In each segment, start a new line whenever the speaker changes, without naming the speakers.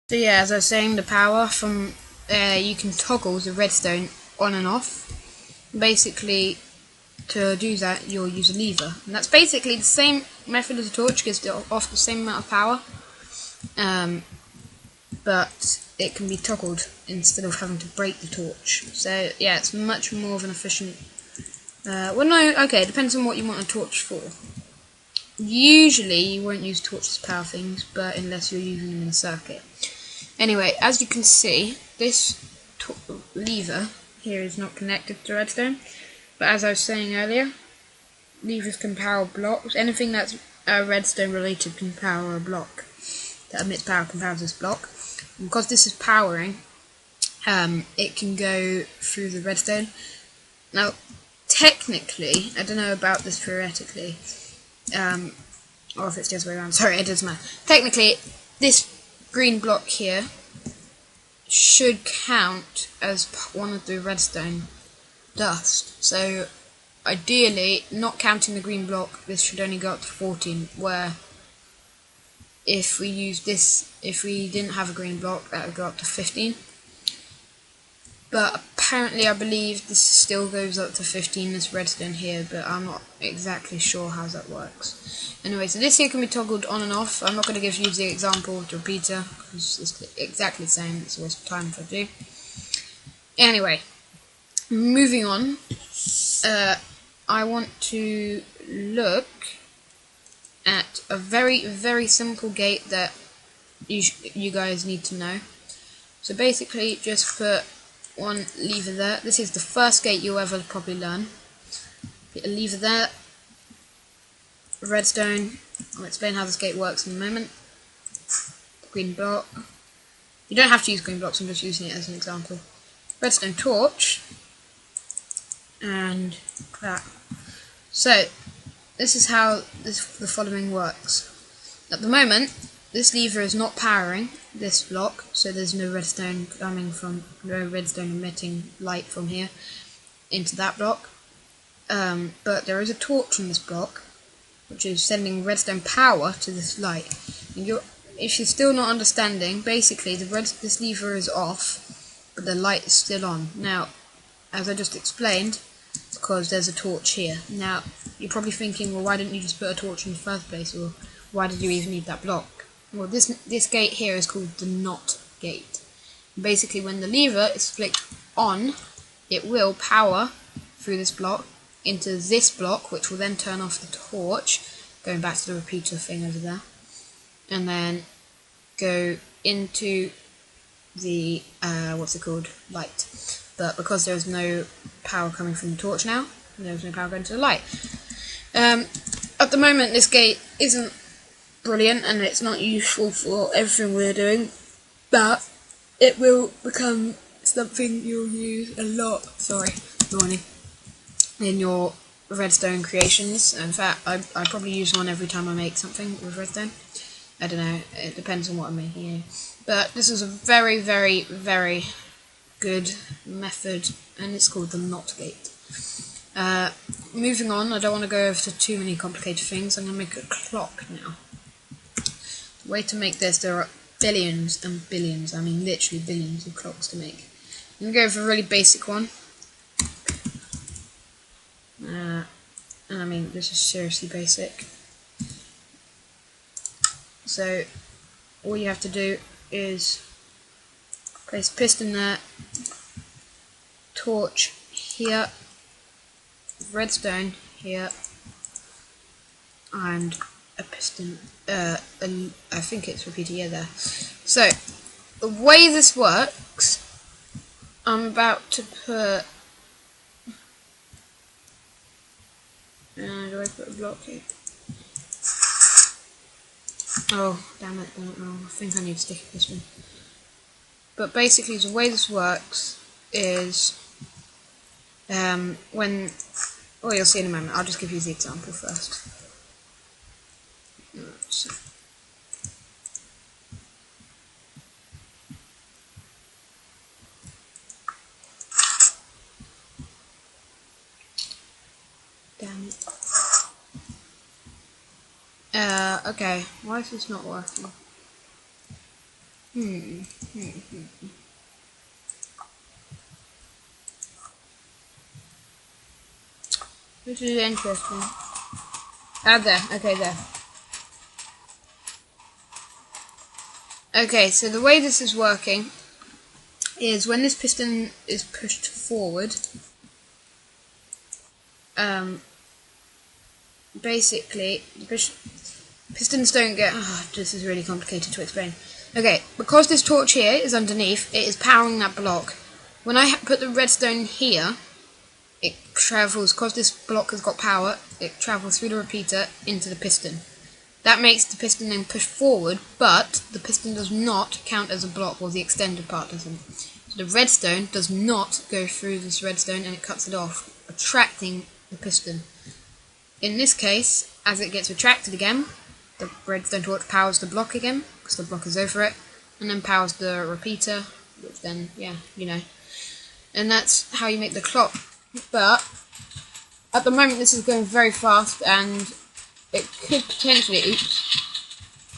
So yeah, as I was saying, the power from you can toggle the redstone on and off. Basically, to do that, you'll use a lever, and that's basically the same method as a torch, gives it off the same amount of power, but it can be toggled instead of having to break the torch. So yeah, it's much more of an efficient. Well, no, okay, it depends on what you want a torch for. Usually, you won't use torches to power things, but unless you're using them in a circuit. Anyway, as you can see, this lever here is not connected to redstone, but as I was saying earlier, levers can power blocks. Anything that's redstone related can power a block that emits power, can power this block. And because this is powering, it can go through the redstone. Now, technically, I don't know about this theoretically, or if it's just the way around. Sorry, it doesn't matter. Technically, this green block here should count as one of the redstone dust. So ideally, not counting the green block, this should only go up to 14, where if we use this, if we didn't have a green block, that would go up to 15. But apparently, I believe this still goes up to 15, this redstone here, but I'm not exactly sure how that works. Anyway, so this here can be toggled on and off. I'm not going to give you the example of the repeater, because it's exactly the same, it's a waste of time if I do. Anyway, moving on, I want to look at a very, very simple gate that you guys need to know. So basically, just put one lever there. This is the first gate you'll ever probably learn. Put a lever there. Redstone. I'll explain how this gate works in a moment. Green block. You don't have to use green blocks, I'm just using it as an example. Redstone torch. And that. So, this is how the following works. At the moment, this lever is not powering this block, so there's no redstone emitting light from here into that block. But there is a torch on this block, which is sending redstone power to this light. And if you're still not understanding, basically this lever is off, but the light is still on. Now, as I just explained, because there's a torch here. Now, you're probably thinking, well, why didn't you just put a torch in the first place, or why did you even need that block? Well, this gate here is called the NOT gate. Basically, when the lever is flicked on, it will power through this block into this block, which will then turn off the torch, going back to the repeater thing over there, and then go into the light. But because there is no power coming from the torch now, there's no power going to the light. At the moment, this gate isn't brilliant and it's not useful for everything we're doing, but it will become something you'll use a lot. Sorry, morning. In your redstone creations. In fact, I probably use one every time I make something with redstone. I don't know, it depends on what I'm making here. But this is a very, very, very good method, and it's called the NOT gate. Moving on, I don't want to go over to too many complicated things. I'm going to make a clock now. The way to make this, there are billions and billions, I mean literally billions of clocks to make. I'm going to go for a really basic one. And I mean, this is seriously basic. So, all you have to do is place a piston there, torch here, redstone here, and a piston, I think it's repeated here there. So, the way this works, I'm about to put, do I put a block here? Oh, damn it, no, I think I need to stick a piston. But basically, the way this works is, well, you'll see in a moment, I'll just give you the example first. So, damn it. Okay, why is this not working? This is interesting. Ah, there. Okay, there. Okay, so the way this is working is when this piston is pushed forward, basically, the pistons don't get... Oh, this is really complicated to explain. Okay, because this torch here is underneath, it is powering that block. When I put the redstone here, it travels, because this block has got power, it travels through the repeater into the piston. That makes the piston then push forward, but the piston does not count as a block, or the extended part doesn't. So the redstone does not go through this redstone and it cuts it off, attracting the piston. In this case, as it gets retracted again, the redstone torch powers the block again, because the block is over it, and then powers the repeater, which then, yeah, you know. And that's how you make the clock. But at the moment this is going very fast and it could potentially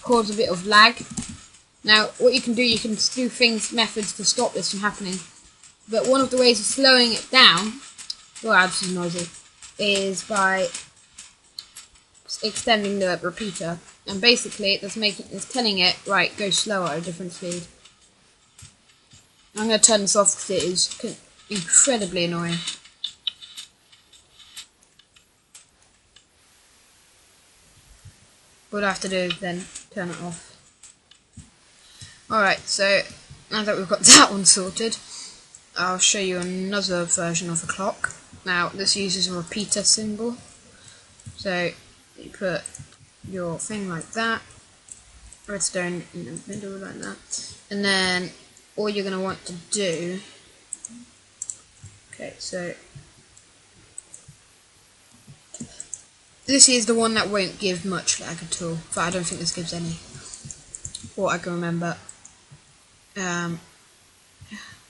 cause a bit of lag. Now what you can do, you can do methods to stop this from happening. But one of the ways of slowing it down, wow, this is noisy, is by extending the repeater. And basically it's telling it, right, go slower at a different speed. I'm going to turn this off because it is incredibly annoying. What I have to do is then turn it off. Alright, so now that we've got that one sorted, I'll show you another version of the clock. Now this uses a repeater symbol. So you put your thing like that, redstone in the middle like that, and then all you're going to want to do, okay, so this is the one that won't give much lag at all, but I don't think this gives any, what I can remember.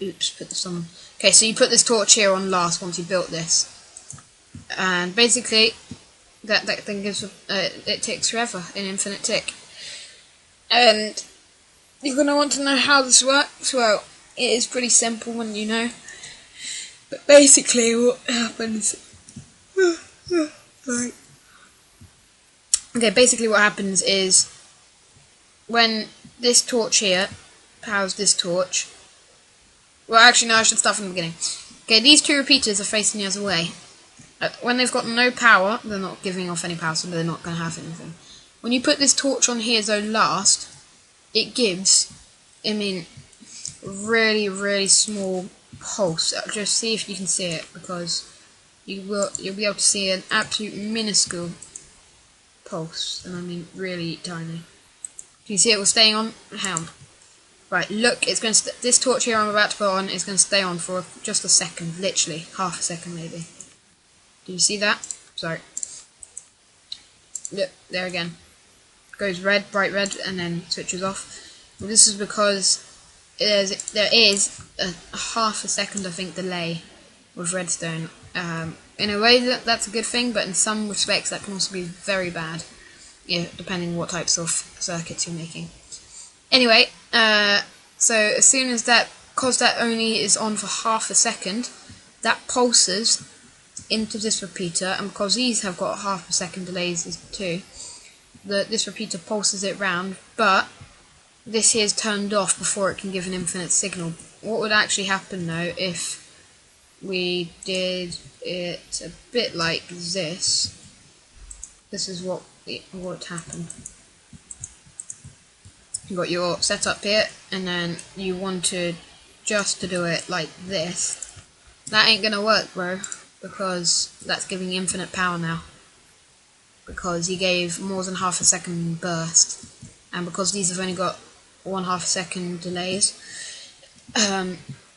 Oops, put this on. Okay, so you put this torch here on last once you built this, and basically that thing gives it ticks forever, an infinite tick. And you're gonna want to know how this works. Well, it is pretty simple when you know. But basically, what happens? Right. Okay, basically what happens is when this torch here powers this torch. Well, actually, no, I should start from the beginning. Okay, these two repeaters are facing the other way. When they've got no power, they're not giving off any power, so they're not going to have anything. When you put this torch on here, though, last, it gives, I mean, really, really small pulse. Just see if you can see it, because you'll be able to see an absolute minuscule pulse, and I mean really tiny. Can you see it was staying on? How? Right, look, it's going to this torch here I'm about to put on is going to stay on for just a second, literally half a second maybe. Do you see that? Sorry. Look, there again. Goes red, bright red, and then switches off. Well, this is because there is a half a second, I think, delay with redstone. In a way that's a good thing, but in some respects that can also be very bad, yeah, depending on what types of circuits you're making. Anyway, so as soon as because that only is on for half a second, that pulses into this repeater, and because these have got half a second delays too, this repeater pulses it round, but this here is turned off before it can give an infinite signal. What would actually happen though if we did it a bit like this? This is what happened. You got your setup here, and then you wanted just to do it like this. That ain't gonna work, bro, because that's giving infinite power now. Because you gave more than half a second burst, and because these have only got 1/2 second delays,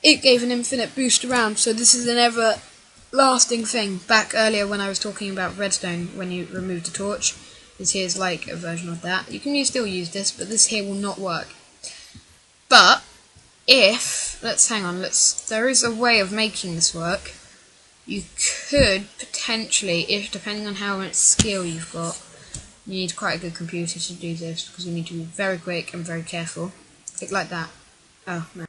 it gave an infinite boost around. So this is an everlasting thing. Back earlier when I was talking about redstone, when you remove the torch, this here is like a version of that. You can still use this, but this here will not work. But if there is a way of making this work. You could potentially, depending on how much skill you've got, you need quite a good computer to do this, because you need to be very quick and very careful. like that. Oh, no.